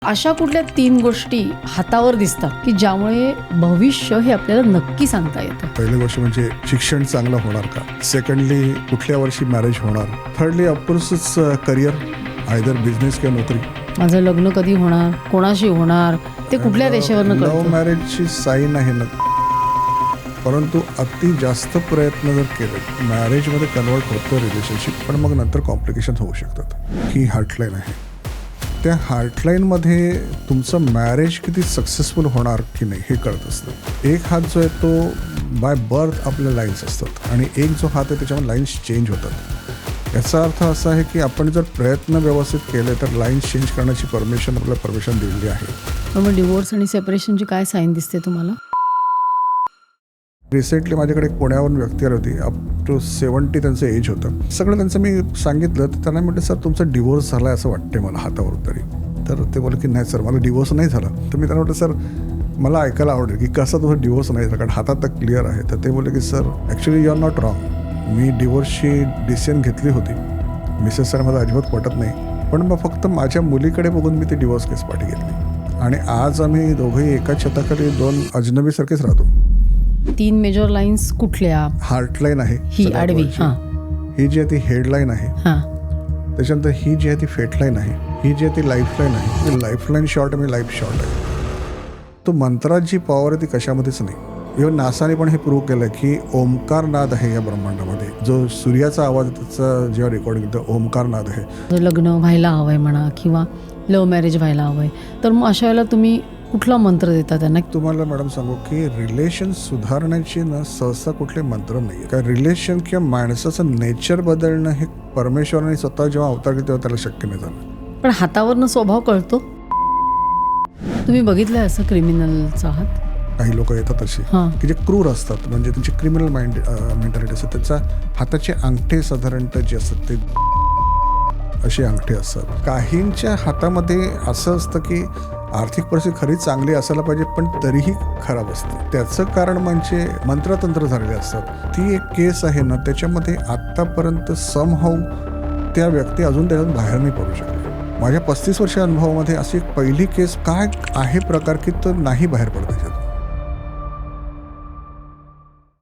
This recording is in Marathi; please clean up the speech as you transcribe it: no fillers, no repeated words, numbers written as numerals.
अशा कुठल्या 3 गोष्टी हातावर दिसतात की ज्यामुळे भविष्य हे आपल्याला नक्की सांगता येतं? पहिली गोष्ट म्हणजे शिक्षण चांगलं होणार का, सेकंडली कुठल्या वर्षी मॅरेज होणार, थर्डली ऑफकोर्सच करिअर, आयदर बिझनेस किंवा नोकरी. माझं लग्न कधी होणार, कोणाशी होणार, ते कुठल्या रेषेवरनं लव्ह कळतं? मॅरेजची साईन आहे ना, परंतु अति जास्त प्रयत्न जर केले मॅरेजमध्ये कन्वर्ट होतं रिलेशनशिप, पण मग नंतर कॉम्प्लिकेशन होऊ शकतात. ही हार्टलाईन आहे. त्या हार्टलाईनमध्ये तुमचं मॅरेज किती सक्सेसफुल होणार की नाही हे कळत असतं. एक हात जो आहे तो बाय बर्थ आपल्या लाईन्स असतात आणि एक जो हात आहे त्याच्यामध्ये लाईन्स चेंज होतात. याचा अर्थ असा आहे की आपण जर प्रयत्न व्यवस्थित केले तर लाईन्स चेंज करण्याची आपल्याला परमिशन दिलेली आहे. मग डिवोर्स आणि सेपरेशनची काय साईन दिसते तुम्हाला? रिसेंटली माझ्याकडे एक पुण्यावरून व्यक्ती आली होती. अप टू 70 त्यांचं एज होतं. सगळं त्यांचं मी सांगितलं तर त्यांना म्हटलं, सर तुमचा डिवोर्स झाला आहे असं वाटतंय मला हातावर तरी. तर ते बोलले की नाही सर, मला डिवोर्स नाही झाला. तर मी त्यांना म्हटलं, सर मला ऐकायला आवडेल की कसा तुझा डिवोर्स नाही झाला, कारण हातात तर क्लिअर आहे. तर ते बोलले की sir actually you are not wrong, मी डिवोर्सची डिसिजन घेतली होती. मिसेस सर मला अजिबात पटत नाही, पण मग फक्त माझ्या मुलीकडे बघून मी ती डिवोर्स केस पाठी घेतली आणि आज आम्ही दोघंही एका छताखाली 2 अजनबीसारखेच राहतो. 3 मेजर लाईन्स कुठल्या? हार्टलाईन आहे ही आडवी, हां ही जी आहे ती हेडलाईन आहे. हां त्याच्यानंतर ही जी आहे ती फेटलाईन आहे. ही जी आहे ती लाईफलाईन आहे. लाईफलाईन शॉर्ट आणि लाईफ शॉर्ट आहे. तो मंत्रात जी पॉवर आहे ती कशामध्येच नाही. इव्हन नासाने पण हे प्रूव्ह केलं की ओमकार नाद आहे या ब्रह्मांडामध्ये. जो सूर्याचा आवाज त्याचा जेव्हा रेकॉर्डिंग होतं ओमकार नाद आहे. लग्न व्हायला हवंय म्हणा किंवा लव्ह मॅरेज व्हायला हवंय, तर मग अशा वेळेला तुम्ही कुठला मंत्र देता त्यांना? तुम्हाला मॅडम सांगू की रिलेशन सुधारण्याची ना सहसा कुठले मंत्र नाही. कारण रिलेशन किंवा माणसाचं नेचर बदलणं हे परमेश्वराने स्वतः जेव्हा अवतार घेतो तेव्हा त्याला शक्य नाही झालं. पण हातावरनं स्वभाव कळतो. तुम्ही बघितलंय असं क्रिमिनलचा हात? काही लोक येतात अशी हां की जे क्रूर असतात, म्हणजे त्यांची क्रिमिनल मेंटॅलिटी असते. त्याचा हाताचे अंगठे साधारणतः जे असतात ते असे अंगठे असतात. काहींच्या हातामध्ये असं असतं की आर्थिक परिस्थिती खरी चांगली असायला पाहिजे पण तरीही खराब असते. त्याचं कारण म्हणजे मंत्रतंत्र झालेले असतात. ती एक केस आहे ना, त्याच्यामध्ये आत्तापर्यंत समहाऊ त्या व्यक्ती अजून त्याच्यातून बाहेर नाही पडू शकले. माझ्या 35 वर्ष अनुभवामध्ये अशी एक पहिली केस काय आहे प्रकार की तो नाही बाहेर पडत.